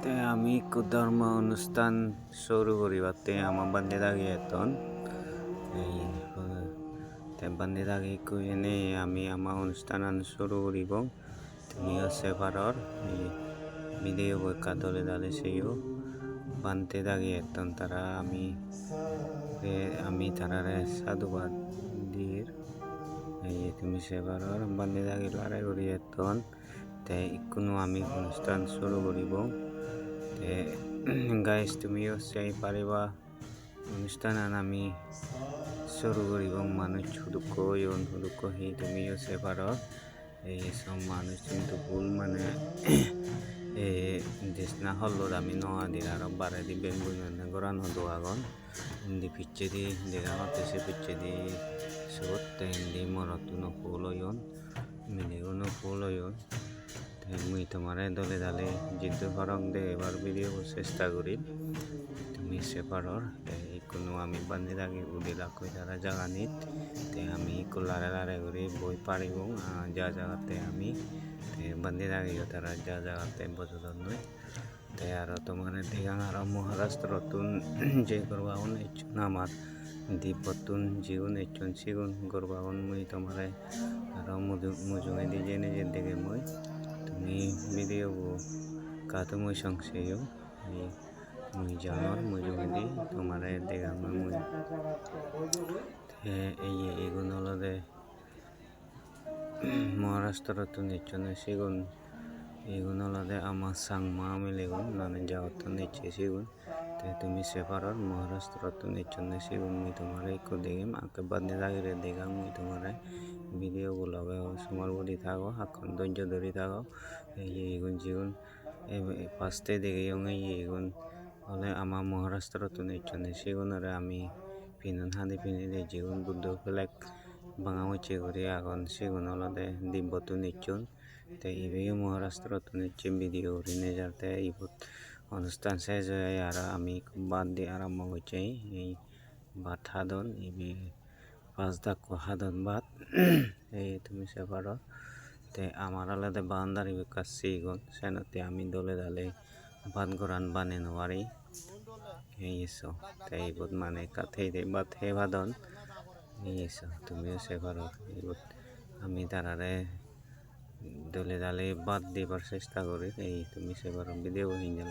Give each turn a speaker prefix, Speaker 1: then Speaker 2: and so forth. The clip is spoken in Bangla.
Speaker 1: তে আমি ধর্ম অনুষ্ঠান শুরু করিবাতে আমার বান্ধে দাঁড়িয়ে এতন এই বান্ধে দাঁড়িয়ে এনে আমি আমার অনুষ্ঠান শুরু করিব তুমিও সেবারর এই ভিডিও বৈকা দলে দলে সেইও বান্ধে দাঁড়িয়ে এতন তারা আমি তারারে সাধুবাদ দিয়ে এই তুমি সেবারর বান্ধে দাঁড়িয়ে লড়াই করি এতন তাই কোনো আমি অনুষ্ঠান শুরু করিব গাইজ তুমিও সেই পারিবা অনুষ্ঠান আমি শুরু করিব মানুষ হুদুক্ক হুদুক্ক হি তুমিও সে পারো এই সব মানুষ কিন্তু ভুল মানে দেশনা হল্লো আমি নয়া দিন আর বারে দি বেঙ্গুল গরান হতো আগন হিন্দি পিচ্ছে দি দেখা হতে সে পিচ্ছে দি সুত হিন্দি মরতু নকুল হইন মিলেও নকুল হইন মুই তোমারে দলে দলে জিদ্দ ফরক দে এবার ভিডিও চেষ্টা করি তুমি সেপারর কোনো আমি বান্ধে থাকি উদিলা কই তারা জায়গা নিত আমি লারে লারে করে বই পারিব যা জায়গাতে আমি বান্ধে থাকি তারা যা জায়গাতে বদল নয় আর তোমার দিগাং আর মহারাষ্ট্র তুন যে করবাউন ইচ্ছুন আমার দ্বীপতুন জীবন ইচ্ছুন সিগুন করবাউন মুই তোমারে আর মুজুঙে দি জেনে যে দেখে মুই তুমি ভিডিও কাতো মুই সংশয় মুই জানর মুজুঙে দি তোমারে দেখা মুই এগুন হলদে মহারাষ্ট্র তো নিচ্ছনে সিগুন এগুন হলদে আমার সাংমা মিলেগুন নানে যাওয়ার নিচ্ছে সিগুন তুমি সেপারর মহারাষ্ট্র তো নিচ্ছনে সিগুন মুই তোমারে একটু দেখিম আঁকে বাদনে লাগিয়ে দেখাম মুই তোমারে ভিডিও গুলোকে সমর বলি থাকো এখন ধৈর্য ধরে থাকো এগুন জিগুন ফার্স্টে দেখে এগুন হলে আমার মহারাষ্ট্র তো নিচ্ছনে সিগুনরে আমি পিনন হাঁদি পিনি দিয়ে জিগুন বুদ্ধ ফেলেক বাঙা মুচে করে এখন সিগুন হলদে দিব্যতু নিচ্ছুন ইবে মহারাষ্ট্র তো নিচ্ছে ভিডিও রিনে যাতে অনুষ্ঠান শেষ হয়ে আর আমি বাদ দিয়ে আরম্ভ হচ্ছে এই ভাত হাদন ইবে 5 দাক হাদন ভাত এই তুমি সে পারো আমার আলাদা বান্দারি কাছে এগুন সেনাতে আমি দলে দলে ভাত গোরান বানে নবারি এইসো তাই বোধ মানে কাথে দে বাত হে ভাদন এইসো তুমিও সে পারো আমি তারারে দলে দলে বাদ দিবার চেষ্টা করি এই তুমি সে পারো ভিডিও হিঞ্জাল